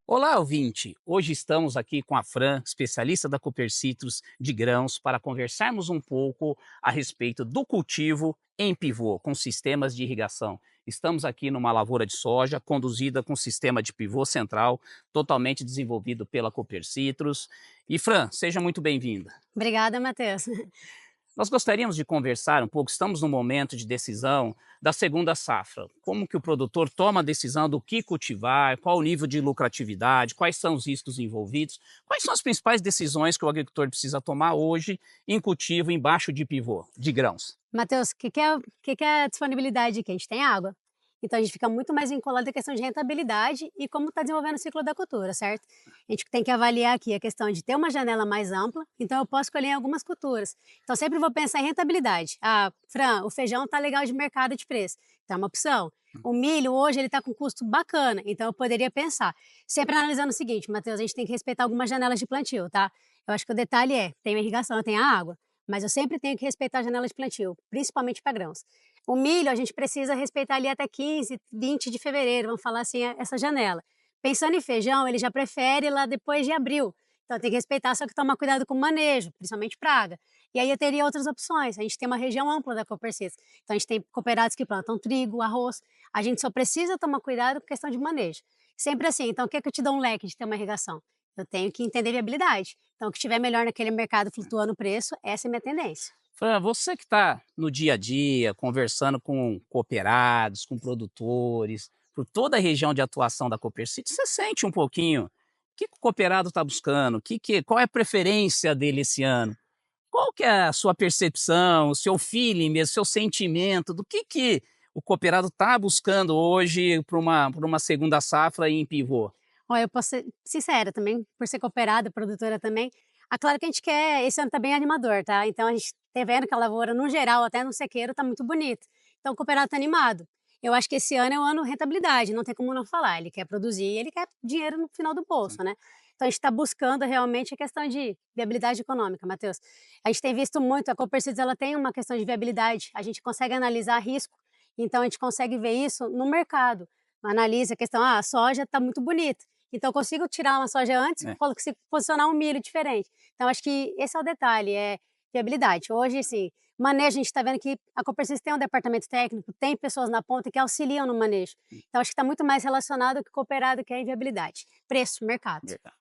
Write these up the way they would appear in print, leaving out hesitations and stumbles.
Olá, ouvinte! Hoje estamos aqui com a Fran, especialista da Cooper Citrus de grãos, para conversarmos um pouco a respeito do cultivo em pivô, com sistemas de irrigação. Estamos aqui numa lavoura de soja conduzida com sistema de pivô central, totalmente desenvolvido pela Cooper Citrus. E Fran, seja muito bem-vinda. Obrigada, Matheus. Nós gostaríamos de conversar um pouco, estamos num momento de decisão da segunda safra. Como que o produtor toma a decisão do que cultivar, qual o nível de lucratividade, quais são os riscos envolvidos, quais são as principais decisões que o agricultor precisa tomar hoje em cultivo embaixo de pivô, de grãos. Matheus, o que é a disponibilidade aqui? A gente tem água. Então a gente fica muito mais vinculado à questão de rentabilidade e como está desenvolvendo o ciclo da cultura, certo? A gente tem que avaliar aqui a questão de ter uma janela mais ampla, então eu posso escolher algumas culturas. Então sempre vou pensar em rentabilidade. Ah, Fran, o feijão está legal de mercado de preço, então é uma opção. O milho hoje ele está com custo bacana, então eu poderia pensar. Sempre analisando o seguinte, Matheus, a gente tem que respeitar algumas janelas de plantio, tá? Eu acho que o detalhe é, tem a irrigação, eu tenho a água. Mas eu sempre tenho que respeitar a janela de plantio, principalmente para grãos. O milho, a gente precisa respeitar ali até 15, 20 de fevereiro, vamos falar assim, essa janela. Pensando em feijão, ele já prefere lá depois de abril. Então tem que respeitar, só que tomar cuidado com o manejo, principalmente praga. E aí eu teria outras opções. A gente tem uma região ampla da Copercisa. Então a gente tem cooperados que plantam trigo, arroz. A gente só precisa tomar cuidado com questão de manejo. Sempre assim. Então o que é que eu te dou um leque de ter uma irrigação? Eu tenho que entender viabilidade. Então, o que estiver melhor naquele mercado flutuando o preço, essa é a minha tendência. Fran, você que está no dia a dia, conversando com cooperados, com produtores, por toda a região de atuação da Cooper Citrus, você sente um pouquinho o que o cooperado está buscando, qual é a preferência dele esse ano? Qual que é a sua percepção, o seu feeling mesmo, o seu sentimento do que o cooperado está buscando hoje para uma segunda safra em pivô? Olha, eu posso ser sincera também, por ser cooperada, produtora também. Claro que a gente quer, esse ano tá bem animador, tá? Então a gente tá vendo que a lavoura, no geral, até no sequeiro, tá muito bonito. Então o cooperado tá animado. Eu acho que esse ano é o ano rentabilidade, não tem como não falar. Ele quer produzir, ele quer dinheiro no final do bolso, né? Então a gente está buscando realmente a questão de viabilidade econômica, Matheus. A gente tem visto muito, a Copercids, ela tem uma questão de viabilidade, a gente consegue analisar risco, então a gente consegue ver isso no mercado. Analisa a questão, a soja está muito bonita. Então eu consigo tirar uma soja antes, É. consigo posicionar um milho diferente. Então acho que esse é o detalhe, é viabilidade. Hoje, assim, manejo, a gente está vendo que a Copercisa tem um departamento técnico, tem pessoas na ponta que auxiliam no manejo. Então acho que está muito mais relacionado com o cooperado, que é a viabilidade. Preço, mercado. Verdade.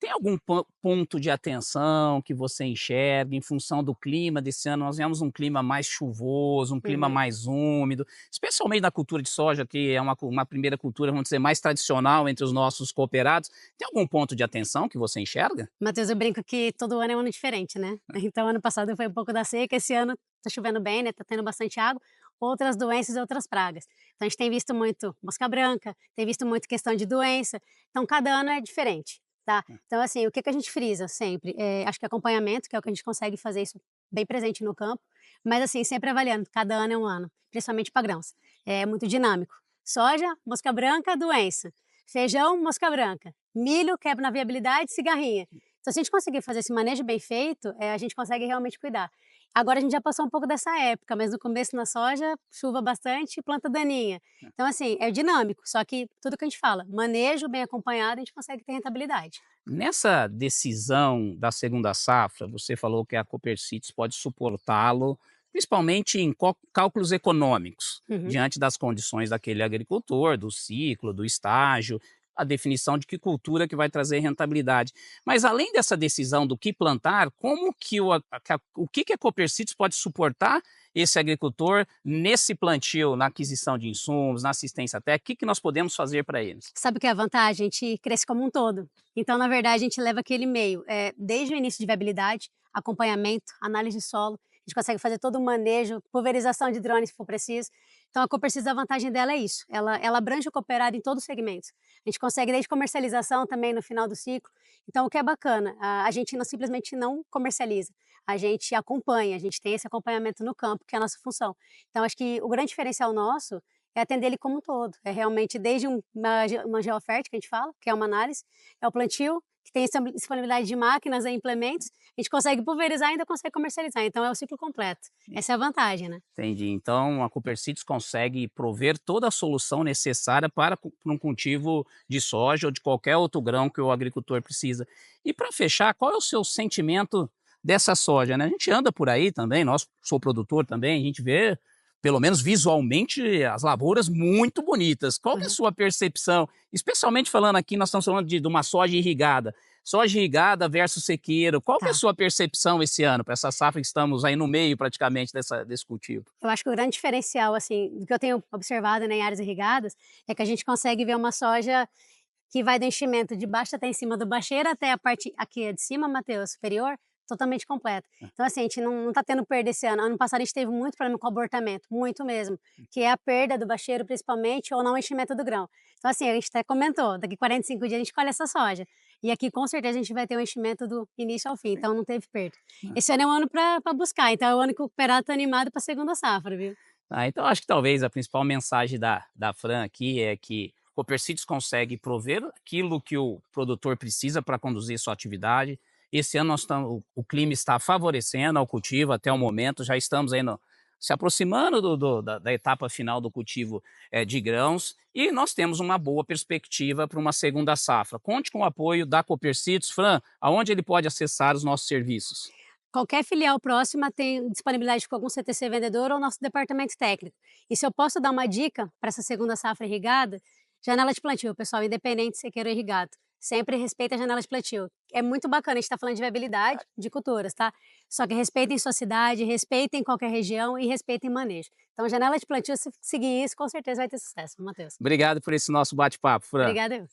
Tem algum ponto de atenção que você enxerga em função do clima desse ano? Nós vemos um clima mais chuvoso, um clima Uhum. mais úmido, especialmente na cultura de soja, que é uma primeira cultura, vamos dizer, mais tradicional entre os nossos cooperados. Tem algum ponto de atenção que você enxerga? Matheus, eu brinco que todo ano é um ano diferente, né? Então, ano passado foi um pouco da seca, esse ano tá chovendo bem, né? Tá tendo bastante água, outras doenças e outras pragas. Então, a gente tem visto muito mosca branca, tem visto muito questão de doença. Então, cada ano é diferente, tá? Então, assim, o que que a gente frisa sempre? Acho que acompanhamento, que é o que a gente consegue fazer isso bem presente no campo, mas assim, sempre avaliando, cada ano é um ano, principalmente para grãos. É muito dinâmico. Soja, mosca branca, doença. Feijão, mosca branca. Milho, quebra na viabilidade, cigarrinha. Então, se a gente conseguir fazer esse manejo bem feito, a gente consegue realmente cuidar. Agora a gente já passou um pouco dessa época, mas no começo na soja, chuva bastante, planta daninha. Então, assim, é dinâmico, só que tudo que a gente fala, manejo bem acompanhado, a gente consegue ter rentabilidade. Nessa decisão da segunda safra, você falou que a Cooper Citrus pode suportá-lo, principalmente em cálculos econômicos, Uhum. diante das condições daquele agricultor, do ciclo, do estágio, a definição de que cultura que vai trazer rentabilidade. Mas além dessa decisão do que plantar, como que o que a Cooper Citrus pode suportar esse agricultor nesse plantio, na aquisição de insumos, na assistência técnica, o que nós podemos fazer para eles? Sabe o que é a vantagem? A gente cresce como um todo. Então, na verdade, a gente leva aquele meio, desde o início de viabilidade, acompanhamento, análise de solo, a gente consegue fazer todo o manejo, pulverização de drones se for preciso. Então, a Copercisa, a vantagem dela é isso, ela abrange o cooperado em todos os segmentos. A gente consegue desde comercialização também no final do ciclo. Então, o que é bacana, a gente não, simplesmente não comercializa, a gente acompanha, a gente tem esse acompanhamento no campo, que é a nossa função. Então, acho que o grande diferencial nosso é atender ele como um todo, é realmente desde uma geoferta que a gente fala, que é uma análise, é o plantio, que tem disponibilidade de máquinas e implementos, a gente consegue pulverizar e ainda consegue comercializar, então é o ciclo completo. Essa é a vantagem, né? Entendi. Então a Copercites consegue prover toda a solução necessária para um cultivo de soja ou de qualquer outro grão que o agricultor precisa. E para fechar, qual é o seu sentimento dessa soja, né? A gente anda por aí também, nós sou produtor também, a gente vê, pelo menos visualmente, as lavouras muito bonitas. Qual que é a Uhum. sua percepção? Especialmente falando aqui, nós estamos falando de uma soja irrigada. Soja irrigada versus sequeiro. Qual que é a Tá. sua percepção esse ano para essa safra que estamos aí no meio praticamente desse cultivo? Eu acho que o grande diferencial, assim, do que eu tenho observado, né, em áreas irrigadas, é que a gente consegue ver uma soja que vai do enchimento de baixo até em cima do bacheiro, até a parte aqui de cima, Matheus, superior, totalmente completa. Então, assim, a gente não tá tendo perda esse ano. Ano passado a gente teve muito problema com abortamento, muito mesmo, que é a perda do bacheiro principalmente, ou não o enchimento do grão. Então, assim, a gente até comentou, daqui 45 dias a gente colhe essa soja. E aqui com certeza a gente vai ter um enchimento do início ao fim, então não teve perda. Esse ano é um ano para buscar, então é o ano que o cooperado tá animado para a segunda safra, viu? Então acho que talvez a principal mensagem da Fran aqui é que o Copercites consegue prover aquilo que o produtor precisa para conduzir sua atividade. Esse ano o clima está favorecendo ao cultivo até o momento, já estamos aí se aproximando da etapa final do cultivo de grãos e nós temos uma boa perspectiva para uma segunda safra. Conte com o apoio da Copercites. Fran, aonde ele pode acessar os nossos serviços? Qualquer filial próxima tem disponibilidade com algum CTC vendedor ou nosso departamento técnico. E se eu posso dar uma dica para essa segunda safra irrigada, janela de plantio, pessoal, independente se queira irrigado. Sempre respeita a janela de plantio. É muito bacana, a gente está falando de viabilidade de culturas, tá? Só que respeitem sua cidade, respeitem qualquer região e respeitem manejo. Então, janela de plantio, se seguir isso, com certeza vai ter sucesso, Matheus. Obrigado por esse nosso bate-papo, Fran. Obrigada.